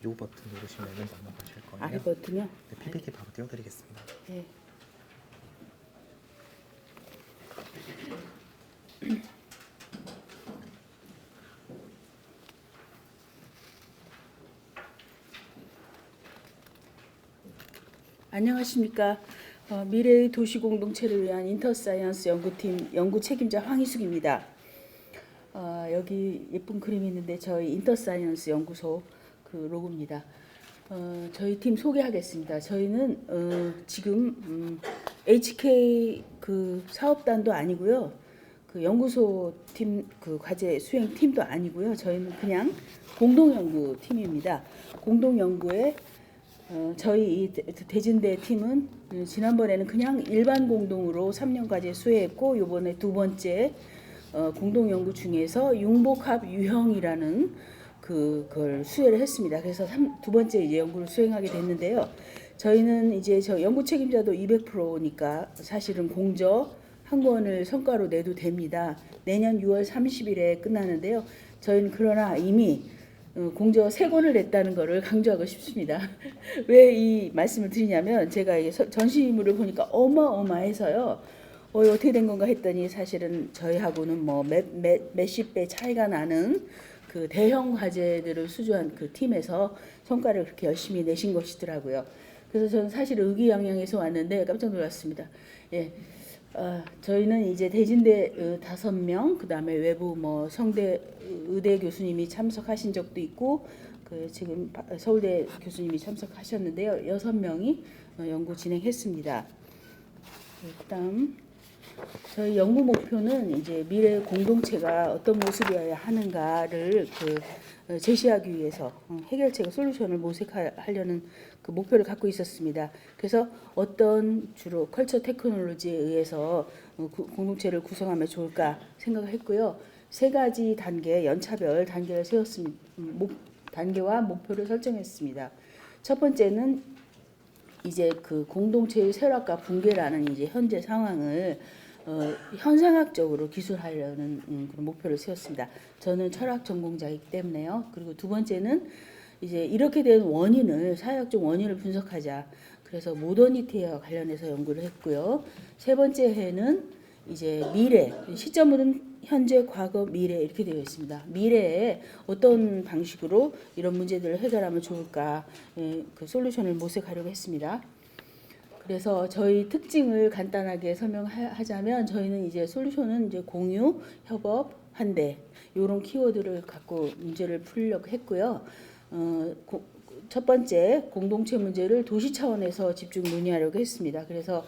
요 버튼 누르시면 넘어가실 거예요. 아래 버튼이요? 네, PPT 바로 띄워드리겠습니다. 네. 안녕하십니까. 미래의 도시 공동체를 위한 인터사이언스 연구팀 연구 책임자 황희숙입니다. 여기 예쁜 그림이 있는데 저희 인터사이언스 연구소 그 로고입니다. 저희 팀 소개하겠습니다. 저희는 지금 HK 그 사업단도 아니고요, 그 연구소 팀 그 과제 수행 팀도 아니고요. 저희는 그냥 공동 연구 팀입니다. 공동 연구에 저희 이 대진대 팀은 지난번에는 그냥 일반 공동으로 3년 과제 수행했고, 이번에 두 번째 공동 연구 중에서 융복합 유형이라는 그걸 수혜를 했습니다. 그래서 두 번째 이제 연구를 수행하게 됐는데요. 저희는 이제 저 연구 책임자도 200%니까 사실은 공저 한 권을 성과로 내도 됩니다. 내년 6월 30일에 끝나는데요. 저희는 그러나 이미 공저 3권을 냈다는 것을 강조하고 싶습니다. 왜 이 말씀을 드리냐면, 제가 전시물을 보니까 어마어마해서요. 어떻게 된 건가 했더니 사실은 저희하고는 뭐 몇십 배 차이가 나는 그 대형 과제들을 수주한 그 팀에서 성과를 그렇게 열심히 내신 것이더라고요. 그래서 저는 사실 의기양양해서 왔는데 깜짝 놀랐습니다. 예. 저희는 이제 대진대 5명, 그 다음에 외부 뭐 성대 의대 교수님이 참석하신 적도 있고, 그 지금 서울대 교수님이 참석하셨는데요. 6명이 연구 진행했습니다. 그다음 저희 연구 목표는 이제 미래 공동체가 어떤 모습이어야 하는가를 제시하기 위해서 해결책과 솔루션을 모색하려는 그 목표를 갖고 있었습니다. 그래서 어떤 주로 컬처 테크놀로지에 의해서 공동체를 구성하면 좋을까 생각을 했고요. 3가지 단계, 연차별 단계를 세웠습니다. 단계와 목표를 설정했습니다. 첫 번째는 이제 그 공동체의 쇠락과 붕괴라는 이제 현재 상황을 현상학적으로 기술하려는 그런 목표를 세웠습니다. 저는 철학 전공자이기 때문에요. 그리고 두 번째는 이제 이렇게 된 원인을, 사회학적 원인을 분석하자. 그래서 모더니티와 관련해서 연구를 했고요. 세 번째 해는 이제 미래, 시점은 현재, 과거, 미래 이렇게 되어 있습니다. 미래에 어떤 방식으로 이런 문제들을 해결하면 좋을까, 그 솔루션을 모색하려고 했습니다. 그래서 저희 특징을 간단하게 설명하자면, 저희는 이제 솔루션은 이제 공유, 협업, 환대 이런 키워드를 갖고 문제를 풀려고 했고요. 첫 번째 공동체 문제를 도시 차원에서 집중 논의하려고 했습니다. 그래서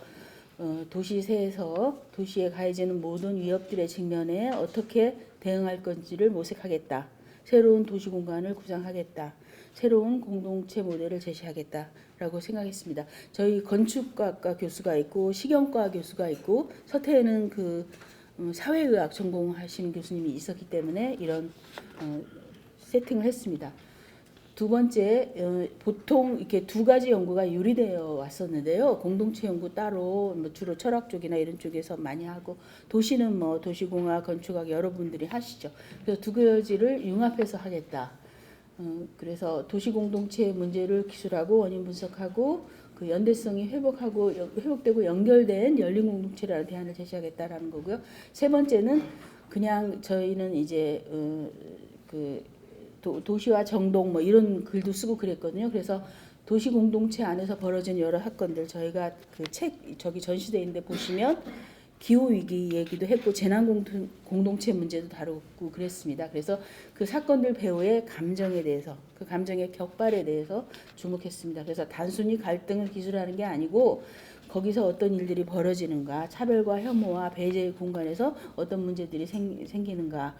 도시세에서 도시에 가해지는 모든 위협들의 직면에 어떻게 대응할 건지를 모색하겠다. 새로운 도시 공간을 구상하겠다. 새로운 공동체 모델을 제시하겠다라고 생각했습니다. 저희 건축학과 교수가 있고 식영과 교수가 있고 서태에는 그 사회의학 전공하시는 교수님이 있었기 때문에 이런 세팅을 했습니다. 두 번째, 보통 이렇게 2가지 연구가 유리되어 왔었는데요. 공동체 연구 따로 뭐 주로 철학 쪽이나 이런 쪽에서 많이 하고, 도시는 뭐 도시공학, 건축학 여러분들이 하시죠. 그래서 2가지를 융합해서 하겠다. 그래서 도시 공동체 문제를 기술하고 원인 분석하고 그 연대성이 회복되고 연결된 열린 공동체라는 대안을 제시하겠다라는 거고요. 세 번째는 그냥 저희는 이제 도시와 정동 뭐 이런 글도 쓰고 그랬거든요. 그래서 도시 공동체 안에서 벌어진 여러 사건들, 저희가 그 책 저기 전시돼 있는데 보시면 기후 위기 얘기도 했고 재난 공동체 문제도 다루고 그랬습니다. 그래서 그 사건들 배후의 감정에 대해서, 그 감정의 격발에 대해서 주목했습니다. 그래서 단순히 갈등을 기술하는 게 아니고 거기서 어떤 일들이 벌어지는가, 차별과 혐오와 배제의 공간에서 어떤 문제들이 생기는가,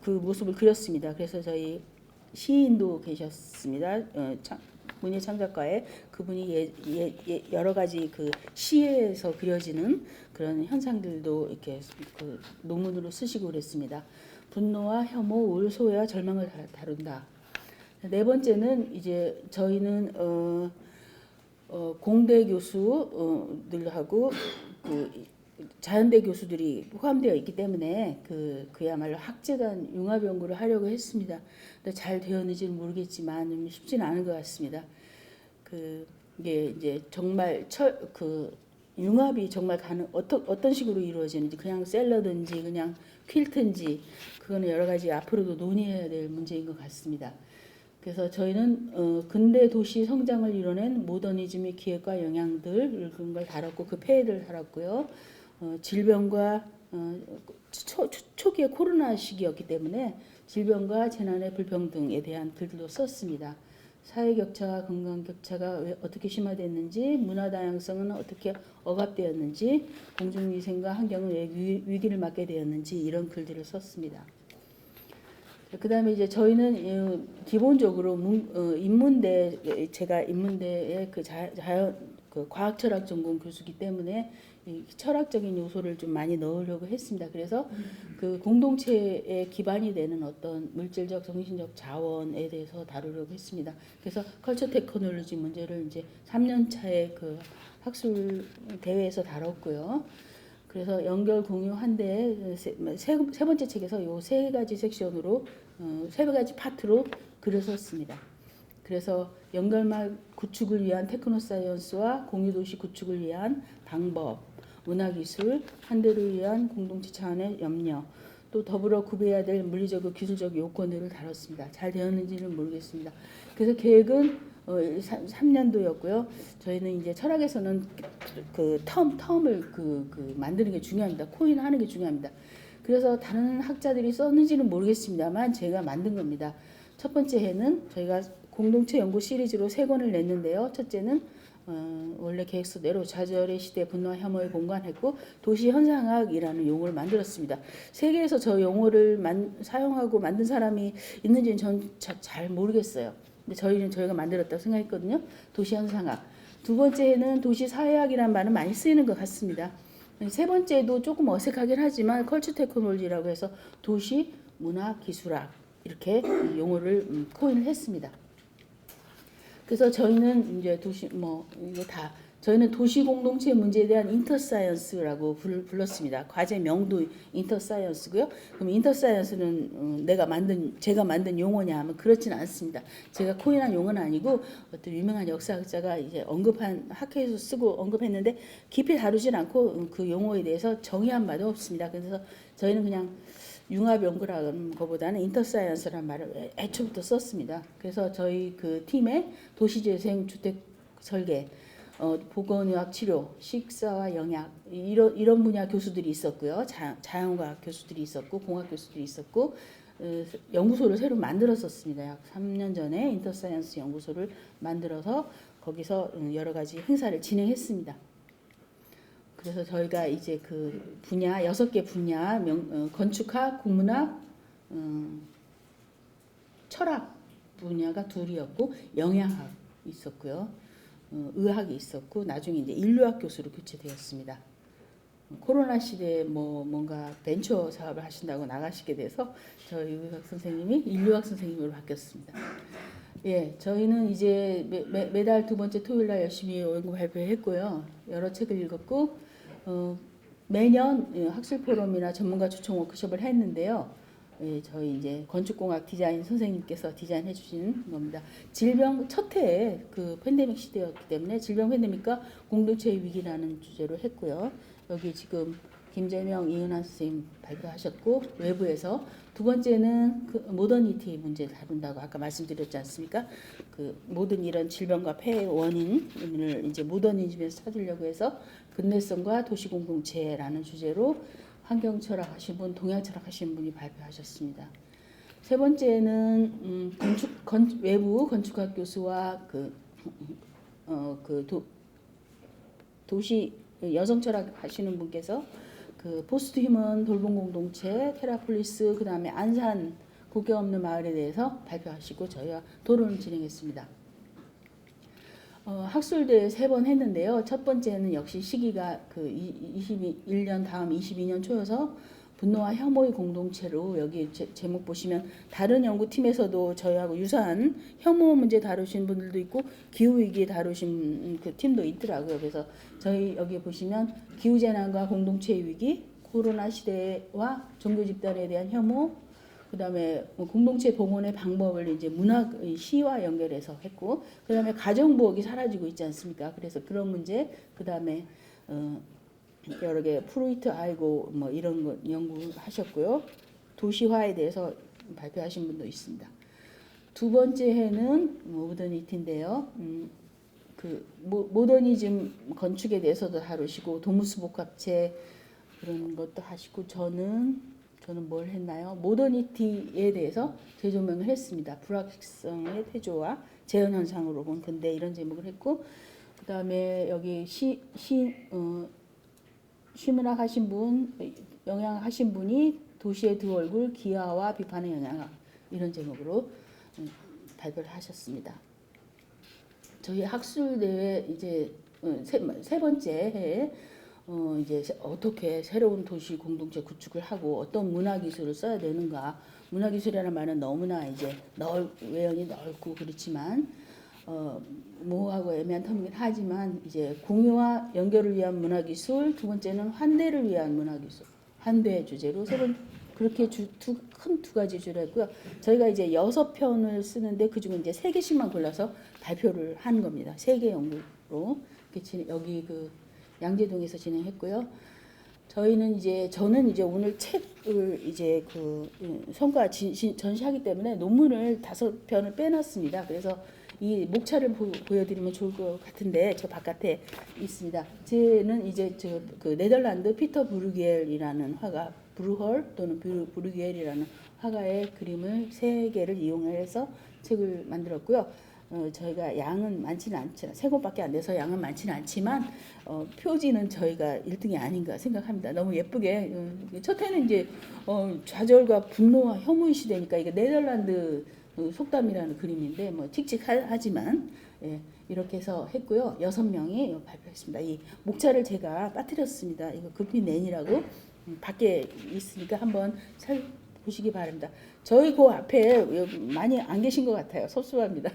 그 모습을 그렸습니다. 그래서 저희 시인도 계셨습니다. 문예창작과에 그분이 여러 가지 그 시에서 그려지는 그런 현상들도 이렇게 그 논문으로 쓰시고 그랬습니다. 분노와 혐오, 우울, 소외와 절망을 다룬다. 네 번째는 이제 저희는 공대 교수들하고 그 자연대 교수들이 포함되어 있기 때문에 그야말로 학재단 융합 연구를 하려고 했습니다. 근데 잘 되었는지는 모르겠지만 좀 쉽지는 않은 것 같습니다. 이게 이제 정말 융합이 정말 어떤 식으로 이루어지는지, 그냥 셀러든지 그냥 퀼트인지, 그거는 여러 가지 앞으로도 논의해야 될 문제인 것 같습니다. 그래서 저희는 근대 도시 성장을 이뤄낸 모더니즘의 기획과 영향들, 그런 걸 다뤘고, 그 폐해를 다뤘고요. 질병과 초기에 코로나 시기였기 때문에 질병과 재난의 불평등에 대한 글도 썼습니다. 사회 격차와 건강 격차가 어떻게 심화됐는지, 문화 다양성은 어떻게 억압되었는지, 공중위생과 환경은 왜 위기를 맞게 되었는지, 이런 글들을 썼습니다. 그다음에 이제 저희는 기본적으로 인문대, 제가 인문대의 과학 철학 전공 교수이기 때문에 이 철학적인 요소를 좀 많이 넣으려고 했습니다. 그래서 그 공동체의 기반이 되는 어떤 물질적, 정신적 자원에 대해서 다루려고 했습니다. 그래서 컬처 테크놀로지 문제를 이제 3년 차에 그 학술 대회에서 다뤘고요. 그래서 연결 공유 한데 세 번째 책에서 요 세 가지 섹션으로 세 가지 파트로 글을 썼습니다. 그래서 연결망 구축을 위한 테크노사이언스와 공유도시 구축을 위한 방법, 문화기술, 한대를 위한 공동체 차원의 염려, 또 더불어 구비해야 될 물리적 기술적 요건들을 다뤘습니다. 잘 되었는지는 모르겠습니다. 그래서 계획은 3년도였고요. 저희는 이제 철학에서는 텀을 만드는 게 중요합니다. 코인하는 게 중요합니다. 그래서 다른 학자들이 썼는지는 모르겠습니다만 제가 만든 겁니다. 첫 번째 해는 저희가 공동체 연구 시리즈로 3권을 냈는데요. 첫째는 원래 계획서대로 좌절의 시대 분노와 혐오에 공간했고 도시 현상학이라는 용어를 만들었습니다. 세계에서 저 용어를 사용하고 만든 사람이 있는지는 전 잘 모르겠어요. 근데 저희가 만들었다고 생각했거든요. 도시 현상학. 두 번째는 도시 사회학이라는 말은 많이 쓰이는 것 같습니다. 세 번째도 조금 어색하긴 하지만 컬처 테크놀로지라고 해서 도시 문화 기술학 이렇게 용어를 코인을 했습니다. 그래서 저희는 이제 저희는 도시 공동체 문제에 대한 인터사이언스라고 불렀습니다. 과제 명도 인터사이언스고요. 그럼 인터사이언스는 제가 만든 용어냐 하면 그렇지는 않습니다. 제가 코인한 용어는 아니고 어떤 유명한 역사학자가 이제 학회에서 쓰고 언급했는데 깊이 다루진 않고 그 용어에 대해서 정의한 바도 없습니다. 그래서 저희는 그냥 융합 연구라는 것보다는 인터사이언스라는 말을 애초부터 썼습니다. 그래서 저희 그 팀에 도시재생, 주택 설계, 보건의학 치료, 식사와 영양 이런 분야 교수들이 있었고요. 자연과학 교수들이 있었고 공학 교수들이 있었고 연구소를 새로 만들었었습니다. 약 3년 전에 인터사이언스 연구소를 만들어서 거기서 여러 가지 행사를 진행했습니다. 그래서 저희가 이제 그 분야 6개 분야 건축학, 국문학, 철학 분야가 2이었고 영양학 있었고요. 의학이 있었고 나중에 이제 인류학 교수로 교체되었습니다. 코로나 시대에 뭔가 벤처 사업을 하신다고 나가시게 돼서 저희 의학 선생님이 인류학 선생님으로 바뀌었습니다. 예, 저희는 이제 매달 2번째 토요일 날 열심히 연구 발표했고요. 여러 책을 읽었고 매년 학술 포럼이나 전문가 초청 워크숍을 했는데요. 예, 저희 이제 건축공학 디자인 선생님께서 디자인해 주신 겁니다. 질병 첫 해에 그 팬데믹 시대였기 때문에 질병 팬데믹과 공동체의 위기라는 주제로 했고요. 여기 지금 김재명, 이은하 선생님 발표하셨고 외부에서 두 번째는 그 모더니티 문제를 다룬다고 아까 말씀드렸지 않습니까? 그 모든 이런 질병과 폐해의 원인을 이제 모더니즘에서 찾으려고 해서 근대성과 도시공동체라는 주제로 환경철학 하신 분, 동양철학 하신 분이 발표하셨습니다. 세 번째는 외부 건축학 교수와 도시 여성철학 하시는 분께서 그 포스트 휴먼 돌봄 공동체, 테라폴리스, 그 다음에 안산 국경 없는 마을에 대해서 발표하시고 저희와 토론을 진행했습니다. 학술대회 3번 했는데요. 첫 번째는 역시 시기가 그 21년 다음 22년 초여서 분노와 혐오의 공동체로 여기 제목 보시면 다른 연구팀에서도 저희하고 유사한 혐오 문제 다루신 분들도 있고 기후위기 다루신 그 팀도 있더라고요. 그래서 저희 여기 보시면 기후재난과 공동체 위기, 코로나 시대와 종교 집단에 대한 혐오, 그다음에 공동체 봉헌의 방법을 이제 문학 시와 연결해서 했고, 그다음에 가정 부엌이 사라지고 있지 않습니까? 그래서 그런 문제, 그다음에 여러 개 프루이트 아이고 뭐 이런 거 연구하셨고요. 도시화에 대해서 발표하신 분도 있습니다. 두 번째 해는 모더니티인데요. 그 모더니즘 건축에 대해서도 다루시고 도무스 복합체 그런 것도 하시고 저는 뭘 했나요? 모더니티에 대해서 재조명을 했습니다. 불확실성의 태조와 재현 현상으로 본 근대 이런 제목을 했고, 그다음에 여기 시문학 하신 분, 영향하신 분이 도시의 두 얼굴, 기하와 비판의 영향학 이런 제목으로 발표를 하셨습니다. 저희 학술 대회 이제 세 번째 해에 이제 어떻게 새로운 도시 공동체 구축을 하고 어떤 문화 기술을 써야 되는가. 문화 기술이라는 말은 너무나 이제 외연이 넓고 그렇지만 모호하고 애매한 텀이긴 하지만 이제 공유와 연결을 위한 문화 기술, 두 번째는 환대를 위한 문화 기술, 환대 주제로 그렇게 큰 두 가지 주제로 했고요. 저희가 이제 6편을 쓰는데 그중에 이제 3개씩만 골라서 발표를 하는 겁니다. 3개 연구로 여기 그 양재동에서 진행했고요. 저는 이제 오늘 책을 이제 그 성과 전시하기 때문에 논문을 5편을 빼놨습니다. 그래서 이 목차를 보여드리면 좋을 것 같은데 저 바깥에 있습니다. 쟤는 이제 그 네덜란드 피터 브루겔이라는 화가 브루헐 또는 브루겔이라는 화가의 그림을 3개를 이용해서 책을 만들었고요. 저희가 양은 많지는 않지만 3권밖에 안 돼서 양은 많지는 않지만 표지는 저희가 1등이 아닌가 생각합니다. 너무 예쁘게 첫 해는 이제 좌절과 분노와 혐오의 시대니까 이게 네덜란드 속담이라는 그림인데 뭐 칙칙하지만 이렇게 해서 했고요. 6명이 발표했습니다. 이 목차를 제가 빠뜨렸습니다. 이거 급히 낸이라고 밖에 있으니까 한번 보시기 바랍니다. 저희 그 앞에 많이 안 계신 것 같아요. 섭섭합니다.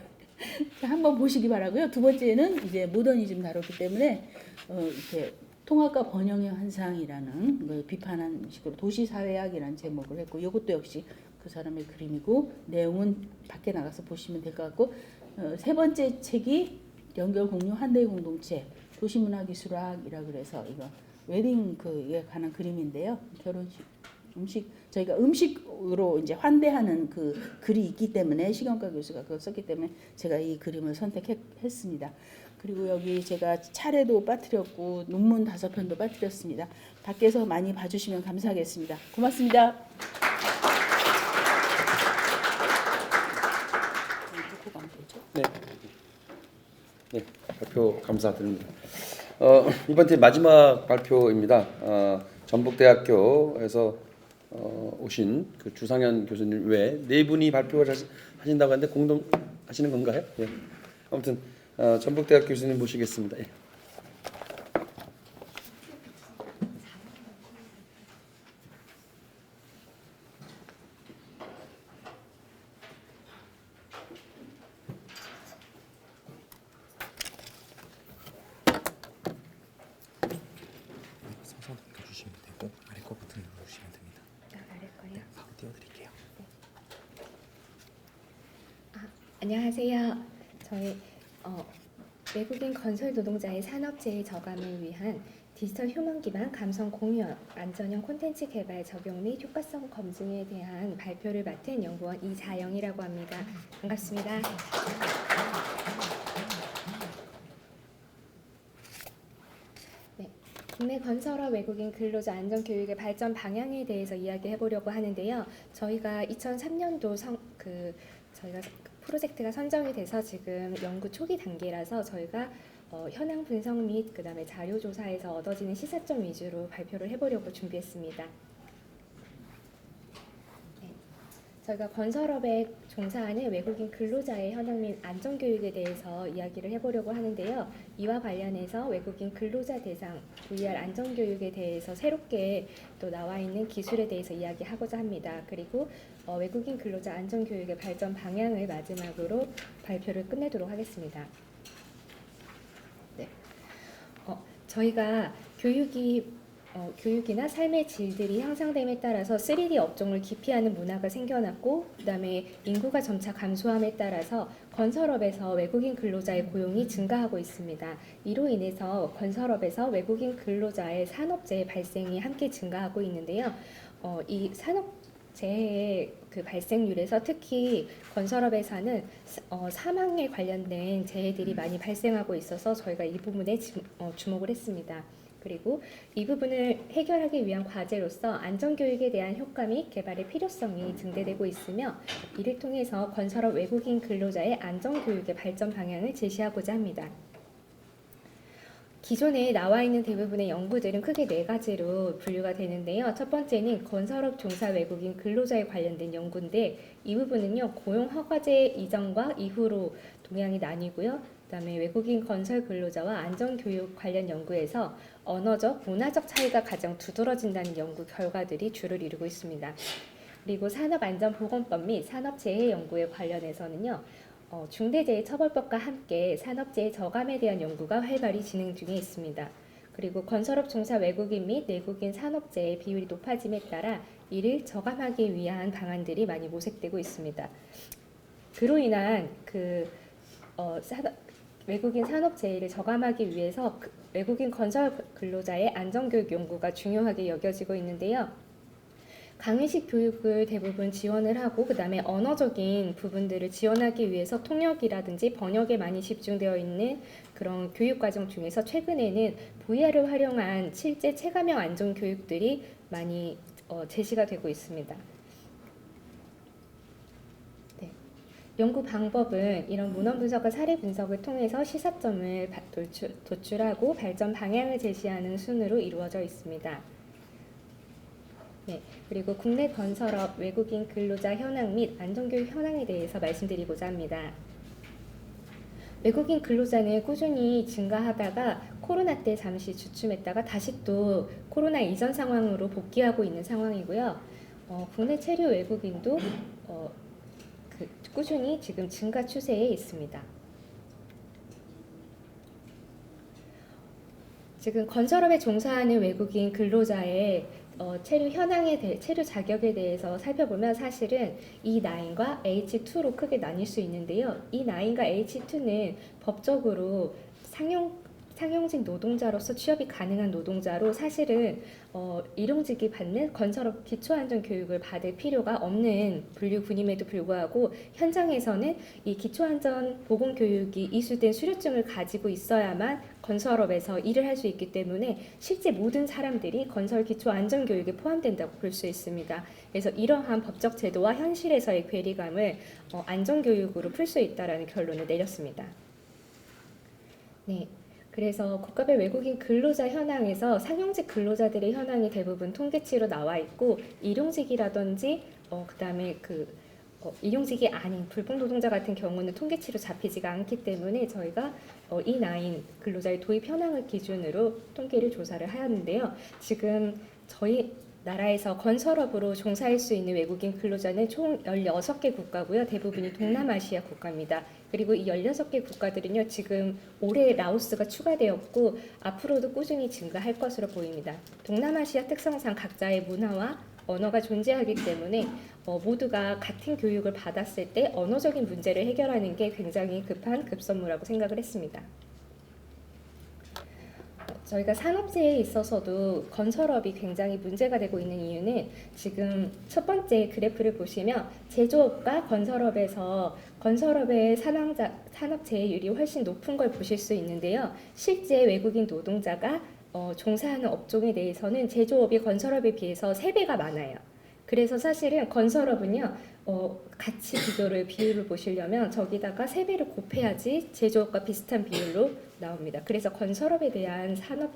한번 보시기 바라고요. 두 번째는 이제 모더니즘 다뤘기 때문에 이렇게 통합과 번영의 환상이라는 걸 비판한 식으로 도시사회학이라는 제목을 했고 이것도 역시 그 사람의 그림이고 내용은 밖에 나가서 보시면 될 것 같고 세 번째 책이 연결 공유 환대의 공동체 도시문화기술학이라 그래서 이거 웨딩 그에 관한 그림인데요. 결혼식 저희가 음식으로 이제 환대하는 그 글이 있기 때문에 시경과 교수가 그걸 썼기 때문에 제가 이 그림을 선택했습니다. 그리고 여기 제가 차례도 빠뜨렸고 논문 5편도 빠뜨렸습니다. 밖에서 많이 봐주시면 감사하겠습니다. 고맙습니다. 네, 발표 감사드립니다. 이번 주 마지막 발표입니다. 전북대학교에서 오신 그 주상현 교수님 외에 4분이 발표를 하신다고 하는데 공동하시는 건가요? 예. 아무튼 전북대학 교수님 모시겠습니다. 예. 서서 넘겨주시면 되고 아래 거 버튼 누르시면 됩니다. 아래 거요? 바로 띄워드릴게요. 안녕하세요. 저희 외국인 건설 노동자의 산업재해 저감을 위한 디지털 휴먼 기반 감성 공유 안전형 콘텐츠 개발 적용 및 효과성 검증에 대한 발표를 맡은 연구원 이자영이라고 합니다. 반갑습니다. 네, 국내 건설업 외국인 근로자 안전 교육의 발전 방향에 대해서 이야기해 보려고 하는데요. 저희가 2003년도 저희가 프로젝트가 선정이 돼서 지금 연구 초기 단계라서 저희가 현황 분석 및 그다음에 자료 조사에서 얻어지는 시사점 위주로 발표를 해보려고 준비했습니다. 네. 저희가 건설업에 종사하는 외국인 근로자의 현황 및 안전교육에 대해서 이야기를 해보려고 하는데요. 이와 관련해서 외국인 근로자 대상 VR 안전교육에 대해서 새롭게 또 나와 있는 기술에 대해서 이야기하고자 합니다. 그리고 외국인 근로자 안전교육의 발전 방향을 마지막으로 발표를 끝내도록 하겠습니다. 네. 저희가 교육이나 삶의 질들이 향상됨에 따라서 3D 업종을 기피하는 문화가 생겨났고, 그다음에 인구가 점차 감소함에 따라서 건설업에서 외국인 근로자의 고용이 증가하고 있습니다. 이로 인해서 건설업에서 외국인 근로자의 산업재해 발생이 함께 증가하고 있는데요. 이 산업재해의 그 발생률에서 특히 건설업에서는 사망에 관련된 재해들이 많이 발생하고 있어서 저희가 이 부분에 주목을 했습니다. 그리고 이 부분을 해결하기 위한 과제로서 안전교육에 대한 효과 및 개발의 필요성이 증대되고 있으며, 이를 통해서 건설업 외국인 근로자의 안전교육의 발전 방향을 제시하고자 합니다. 기존에 나와 있는 대부분의 연구들은 크게 4가지로 분류가 되는데요. 첫 번째는 건설업 종사 외국인 근로자에 관련된 연구인데, 이 부분은요, 고용 허가제 이전과 이후로 동향이 나뉘고요. 그다음에 외국인 건설 근로자와 안전교육 관련 연구에서 언어적, 문화적 차이가 가장 두드러진다는 연구 결과들이 주를 이루고 있습니다. 그리고 산업안전보건법 및 산업재해 연구에 관련해서는요, 중대재해처벌법과 함께 산업재해 저감에 대한 연구가 활발히 진행 중에 있습니다. 그리고 건설업 종사 외국인 및 내국인 산업재해 비율이 높아짐에 따라 이를 저감하기 위한 방안들이 많이 모색되고 있습니다. 그로 인한 외국인 산업재해를 저감하기 위해서 외국인 건설 근로자의 안전교육 연구가 중요하게 여겨지고 있는데요. 강의식 교육을 대부분 지원을 하고, 그 다음에 언어적인 부분들을 지원하기 위해서 통역이라든지 번역에 많이 집중되어 있는 그런 교육과정 중에서 최근에는 VR을 활용한 실제 체감형 안전교육들이 많이 제시가 되고 있습니다. 연구 방법은 이런 문헌 분석과 사례 분석을 통해서 시사점을 도출하고 발전 방향을 제시하는 순으로 이루어져 있습니다. 네, 그리고 국내 건설업 외국인 근로자 현황 및 안전교육 현황에 대해서 말씀드리고자 합니다. 외국인 근로자는 꾸준히 증가하다가 코로나 때 잠시 주춤했다가 다시 또 코로나 이전 상황으로 복귀하고 있는 상황이고요. 국내 체류 외국인도 꾸준히 지금 증가 추세에 있습니다. 지금 건설업에 종사하는 외국인 근로자의 체류 자격에 대해서 살펴보면 사실은 E9과 H2로 크게 나뉠 수 있는데요. E9과 H2는 법적으로 상용직 노동자로서 취업이 가능한 노동자로 사실은 일용직이 받는 건설업 기초안전교육을 받을 필요가 없는 분류군임에도 불구하고 현장에서는 이 기초안전보건교육이 이수된 수료증을 가지고 있어야만 건설업에서 일을 할 수 있기 때문에 실제 모든 사람들이 건설 기초안전교육에 포함된다고 볼 수 있습니다. 그래서 이러한 법적 제도와 현실에서의 괴리감을 안전교육으로 풀 수 있다라는 결론을 내렸습니다. 네. 그래서 국가별 외국인 근로자 현황에서 상용직 근로자들의 현황이 대부분 통계치로 나와 있고, 일용직이라든지 그다음에 일용직이 아닌 불법 노동자 같은 경우는 통계치로 잡히지가 않기 때문에 저희가 E9 근로자의 도입 현황을 기준으로 통계를 조사를 하였는데요. 지금 저희 나라에서 건설업으로 종사할 수 있는 외국인 근로자는 총 16개 국가고요. 대부분이 동남아시아 국가입니다. 그리고 이 16개 국가들은요, 지금 올해 라오스가 추가되었고 앞으로도 꾸준히 증가할 것으로 보입니다. 동남아시아 특성상 각자의 문화와 언어가 존재하기 때문에 모두가 같은 교육을 받았을 때 언어적인 문제를 해결하는 게 굉장히 급선무라고 생각을 했습니다. 저희가 산업재해에 있어서도 건설업이 굉장히 문제가 되고 있는 이유는 지금 첫 번째 그래프를 보시면 제조업과 건설업의 산업재해율이 훨씬 높은 걸 보실 수 있는데요. 실제 외국인 노동자가 종사하는 업종에 대해서는 제조업이 건설업에 비해서 3배가 많아요. 그래서 사실은 건설업은요, 같이 비율을 보시려면 저기다가 3배를 곱해야지 제조업과 비슷한 비율로 나옵니다. 그래서 건설업에 대한 산업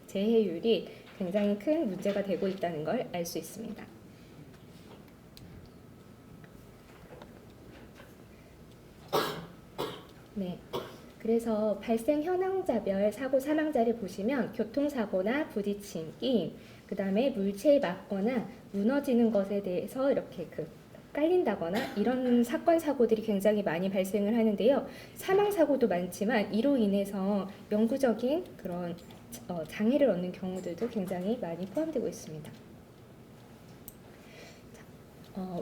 재해율이 굉장히 큰 문제가 되고 있다는 걸 알 수 있습니다. 네. 그래서 발생 현황자별 사고 사망자를 보시면 교통사고나 부딪힘, 끼임, 그 다음에 물체에 맞거나 무너지는 것에 대해서 이렇게 깔린다거나 이런 사건 사고들이 굉장히 많이 발생을 하는데요. 사망 사고도 많지만 이로 인해서 영구적인 그런 장애를 얻는 경우들도 굉장히 많이 포함되고 있습니다.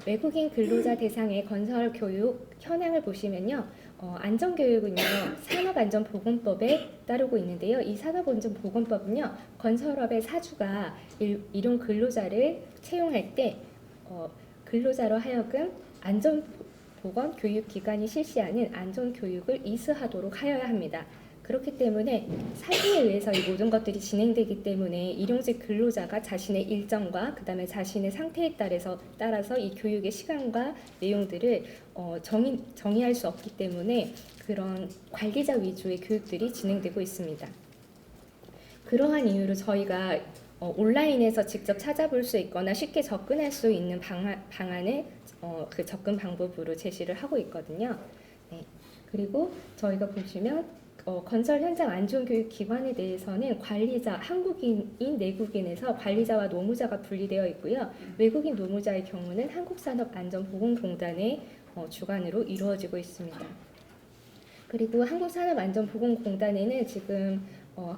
외국인 근로자 대상의 건설 교육 현황을 보시면요. 안전교육은요, 산업안전보건법에 따르고 있는데요. 이 산업안전보건법은요, 건설업의 사주가 일용 근로자를 채용할 때 근로자로 하여금 안전보건교육기관이 실시하는 안전교육을 이수하도록 하여야 합니다. 그렇기 때문에 사주에 의해서 이 모든 것들이 진행되기 때문에 일용직 근로자가 자신의 일정과 그 다음에 자신의 상태에 따라서 이 교육의 시간과 내용들을 정의할 수 없기 때문에 그런 관리자 위주의 교육들이 진행되고 있습니다. 그러한 이유로 저희가 온라인에서 직접 찾아볼 수 있거나 쉽게 접근할 수 있는 방안을 그 접근 방법으로 제시를 하고 있거든요. 네. 그리고 저희가 보시면 건설 현장 안전교육 기관에 대해서는 관리자, 한국인인 내국인에서 관리자와 노무자가 분리되어 있고요. 외국인 노무자의 경우는 한국산업안전보건공단의 주관으로 이루어지고 있습니다. 그리고 한국산업안전보건공단에는 지금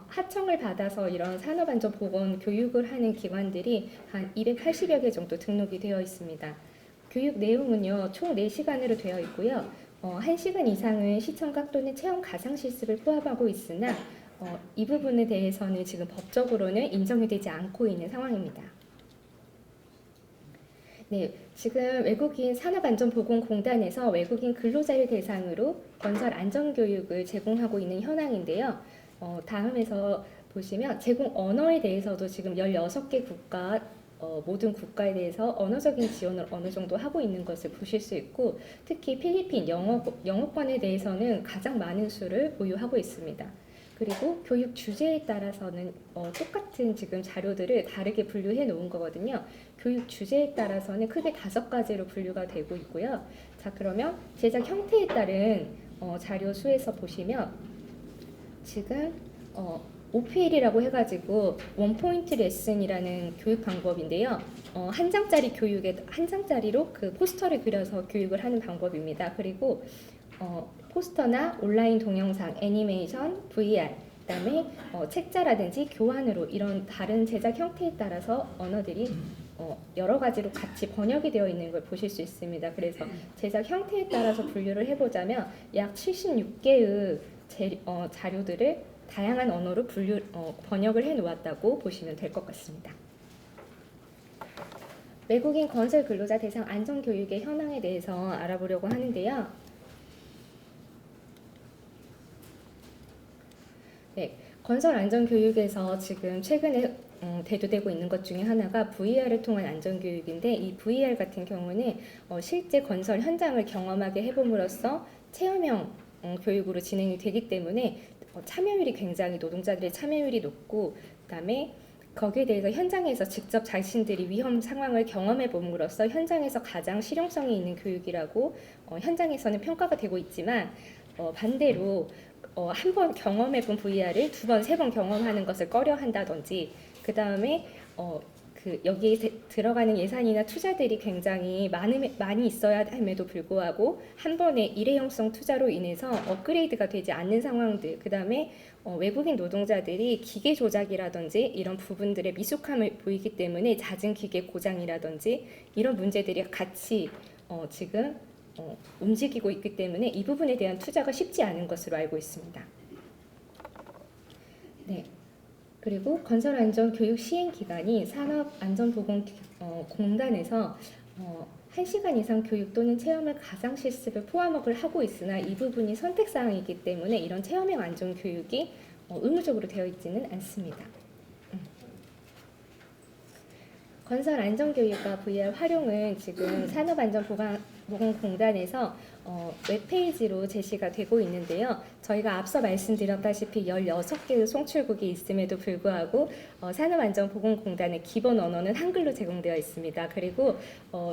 하청을 받아서 이런 산업안전보건 교육을 하는 기관들이 한 280여 개 정도 등록이 되어 있습니다. 교육 내용은요, 총 4시간으로 되어 있고요. 1시간 이상은 시청각 또는 체험 가상 실습을 포함하고 있으나 이 부분에 대해서는 지금 법적으로는 인정이 되지 않고 있는 상황입니다. 네, 지금 외국인 산업안전보건공단에서 외국인 근로자를 대상으로 건설 안전교육을 제공하고 있는 현황인데요. 다음에서 보시면 제공 언어에 대해서도 지금 16개 국가 모든 국가에 대해서 언어적인 지원을 어느 정도 하고 있는 것을 보실 수 있고 특히 필리핀 영어권에 대해서는 가장 많은 수를 보유하고 있습니다. 그리고 교육 주제에 따라서는 똑같은 지금 자료들을 다르게 분류해 놓은 거거든요. 교육 주제에 따라서는 크게 5가지로 분류가 되고 있고요. 자, 그러면 제작 형태에 따른 자료 수에서 보시면 지금 OPL이라고 해가지고 원포인트 레슨이라는 교육 방법인데요. 한 장짜리로 그 포스터를 그려서 교육을 하는 방법입니다. 그리고 포스터나 온라인 동영상, 애니메이션, VR, 그다음에 책자라든지 교환으로 이런 다른 제작 형태에 따라서 언어들이 여러 가지로 같이 번역이 되어 있는 걸 보실 수 있습니다. 그래서 제작 형태에 따라서 분류를 해보자면 약 76개의 자료들을 다양한 언어로 번역을 해놓았다고 보시면 될 것 같습니다. 외국인 건설 근로자 대상 안전교육의 현황에 대해서 알아보려고 하는데요. 네, 건설 안전교육에서 지금 최근에 대두되고 있는 것 중에 하나가 VR을 통한 안전교육인데 이 VR 같은 경우는 실제 건설 현장을 경험하게 해봄으로써 체험형 교육으로 진행이 되기 때문에 참여율이 굉장히 노동자들의 참여율이 높고 그다음에 거기에 대해서 현장에서 직접 자신들이 위험 상황을 경험해 봄으로써 현장에서 가장 실용성이 있는 교육이라고 현장에서는 평가가 되고 있지만 반대로 한 번 경험해 본 VR을 2번, 3번 경험하는 것을 꺼려 한다든지 그 다음에 여기에 들어가는 예산이나 투자들이 굉장히 많이 있어야 함에도 불구하고 한 번의 일회용성 투자로 인해서 업그레이드가 되지 않는 상황들, 그 다음에 외국인 노동자들이 기계 조작이라든지 이런 부분들의 미숙함을 보이기 때문에 잦은 기계 고장이라든지 이런 문제들이 같이 지금 움직이고 있기 때문에 이 부분에 대한 투자가 쉽지 않은 것으로 알고 있습니다. 네. 그리고 건설안전교육 시행기관이 산업안전보건공단에서 1시간 이상 교육 또는 체험을 가상실습을 포함을 하고 있으나 이 부분이 선택사항이기 때문에 이런 체험형 안전교육이 의무적으로 되어 있지는 않습니다. 건설안전교육과 VR 활용은 지금 보건공단에서 웹페이지로 제시가 되고 있는데요. 저희가 앞서 말씀드렸다시피 16개의 송출국이 있음에도 불구하고 산업안전보건공단의 기본 언어는 한글로 제공되어 있습니다. 그리고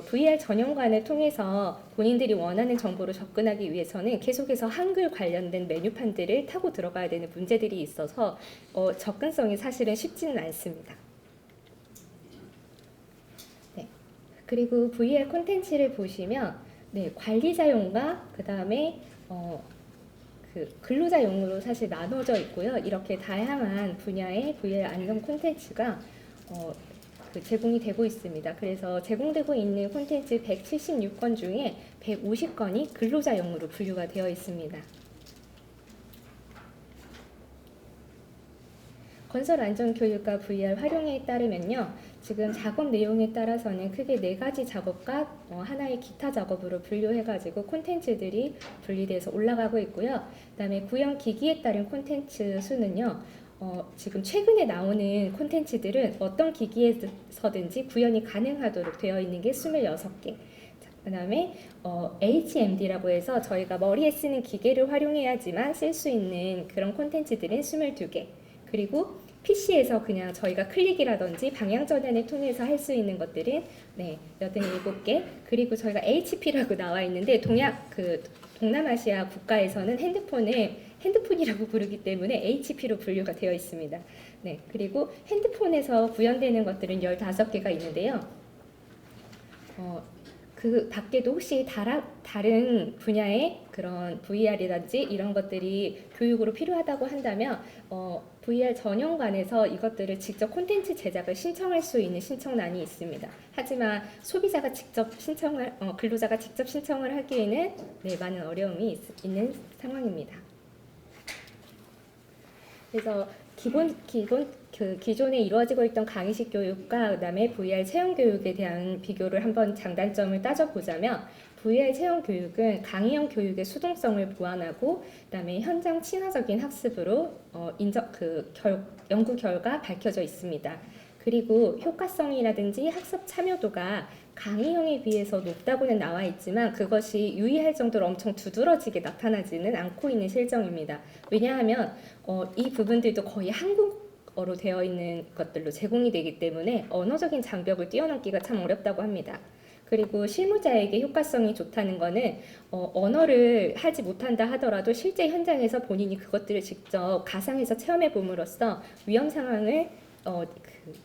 VR 전용관을 통해서 본인들이 원하는 정보로 접근하기 위해서는 계속해서 한글 관련된 메뉴판들을 타고 들어가야 되는 문제들이 있어서 접근성이 사실은 쉽지는 않습니다. 네. 그리고 VR 콘텐츠를 보시면 관리자용과 그 다음에 근로자용으로 사실 나눠져 있고요. 이렇게 다양한 분야의 VR 안전 콘텐츠가 제공이 되고 있습니다. 그래서 제공되고 있는 콘텐츠 176건 중에 150건이 근로자용으로 분류가 되어 있습니다. 건설 안전 교육과 VR 활용에 따르면요. 지금 작업 내용에 따라서는 크게 4가지 작업과 하나의 기타 작업으로 분류해가지고 콘텐츠들이 분리돼서 올라가고 있고요. 그다음에 구형 기기에 따른 콘텐츠 수는요. 지금 최근에 나오는 콘텐츠들은 어떤 기기에서든지 구현이 가능하도록 되어 있는 게 26개. 그 다음에 HMD라고 해서 저희가 머리에 쓰는 기계를 활용해야지만 쓸 수 있는 그런 콘텐츠들은 22개. 그리고 PC에서 그냥 저희가 클릭이라든지 방향 전환을 통해서 할 수 있는 것들은 87개. 그리고 저희가 HP라고 나와 있는데 동남아시아 국가에서는 핸드폰이라고 부르기 때문에 HP로 분류가 되어 있습니다. 네, 그리고 핸드폰에서 구현되는 것들은 15개가 있는데요. 그 밖에도 혹시 다른 분야의 그런 VR이라든지 이런 것들이 교육으로 필요하다고 한다면 VR 전용관에서 이것들을 직접 콘텐츠 제작을 신청할 수 있는 신청란이 있습니다. 하지만 소비자가 직접 근로자가 직접 신청을 하기에는 많은 어려움이 있는 상황입니다. 그래서 기존에 이루어지고 있던 강의식 교육과 그다음에 VR 체험 교육에 대한 비교를 한번 장단점을 따져보자면 VR 체험 교육은 강의형 교육의 수동성을 보완하고 그다음에 현장 친화적인 학습으로 연구 결과 밝혀져 있습니다. 그리고 효과성이라든지 학습 참여도가 강의형에 비해서 높다고는 나와 있지만 그것이 유의할 정도로 엄청 두드러지게 나타나지는 않고 있는 실정입니다. 왜냐하면 이 부분들도 거의 한국어로 되어 있는 것들로 제공이 되기 때문에 언어적인 장벽을 뛰어넘기가 참 어렵다고 합니다. 그리고 실무자에게 효과성이 좋다는 것은 언어를 하지 못한다 하더라도 실제 현장에서 본인이 그것들을 직접 가상에서 체험해 봄으로써 위험 상황을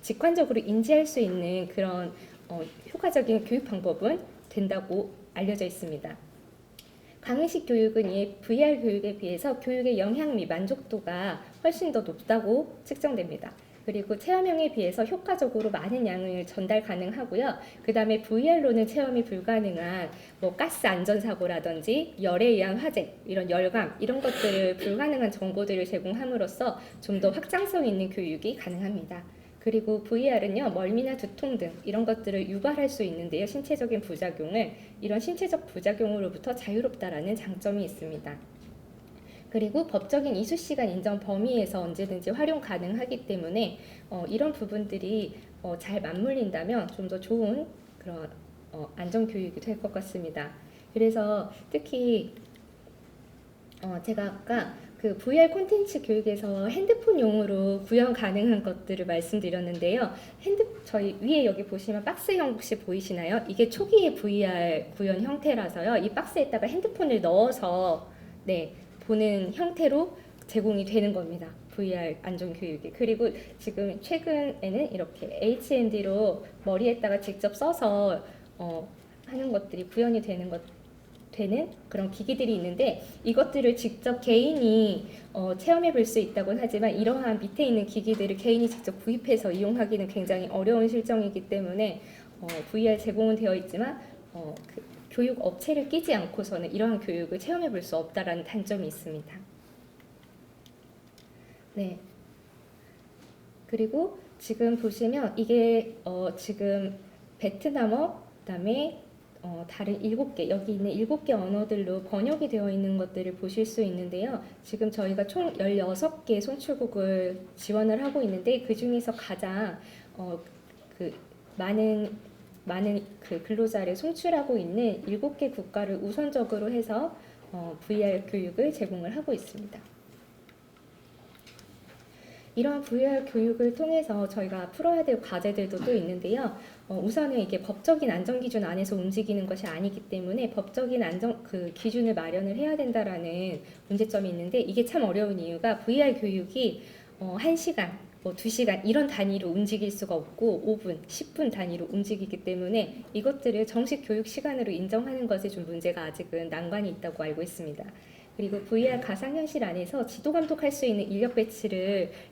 직관적으로 인지할 수 있는 그런 효과적인 교육 방법은 된다고 알려져 있습니다. 강의식 교육은 이 VR 교육에 비해서 교육의 영향 및 만족도가 훨씬 더 높다고 측정됩니다. 그리고 체험형에 비해서 효과적으로 많은 양을 전달 가능하고요. 그 다음에 VR로는 체험이 불가능한 가스 안전사고라든지 열에 의한 화재, 이런 열감, 이런 것들을 불가능한 정보들을 제공함으로써 좀 더 확장성 있는 교육이 가능합니다. 그리고 VR은요, 멀미나 두통 등 이런 것들을 유발할 수 있는데요. 신체적인 부작용을 이런 신체적 부작용으로부터 자유롭다라는 장점이 있습니다. 그리고 법적인 이수시간 인정 범위에서 언제든지 활용 가능하기 때문에 이런 부분들이 잘 맞물린다면 좀 더 좋은 그런 안전교육이 될 것 같습니다. 그래서 특히 제가 아까 그 VR 콘텐츠 교육에서 핸드폰용으로 구현 가능한 것들을 말씀드렸는데요. 저희 위에 여기 보시면 박스형 혹시 보이시나요? 이게 초기의 VR 구현 형태라서요. 이 박스에다가 핸드폰을 넣어서 보는 형태로 제공이 되는 겁니다. VR 안전교육이. 그리고 지금 최근에는 이렇게 HND로 머리에다가 직접 써서 하는 것들이 구현이 되는 그런 기기들이 있는데 이것들을 직접 개인이 체험해 볼 수 있다고는 하지만 이러한 밑에 있는 기기들을 개인이 직접 구입해서 이용하기는 굉장히 어려운 실정이기 때문에 VR 제공은 되어 있지만 교육 업체를 끼지 않고서는 이러한 교육을 체험해 볼 수 없다라는 단점이 있습니다. 네. 그리고 지금 보시면 이게 지금 베트남어, 그다음에 다른 7개, 여기 있는 7개 언어들로 번역이 되어 있는 것들을 보실 수 있는데요. 지금 저희가 총 16개 송출국을 지원을 하고 있는데 그 중에서 가장 많은 많은 그 근로자를 송출하고 있는 7개 국가를 우선적으로 해서 VR 교육을 제공을 하고 있습니다. 이러한 VR 교육을 통해서 저희가 풀어야 될 과제들도 또 있는데요. 우선은 이게 법적인 안전 기준 안에서 움직이는 것이 아니기 때문에 법적인 안전 그 기준을 마련을 해야 된다라는 문제점이 있는데 이게 참 어려운 이유가 VR 교육이 1시간, 2시간 이런 단위로 움직일 수가 없고 5분, 10분 단위로 움직이기 때문에 이것들을 정식 교육 시간으로 인정하는 것에 좀 문제가 아직은 난관이 있다고 알고 있습니다. 그리고 VR 가상현실 안에서 지도 감독할 수 있는 인력 배치를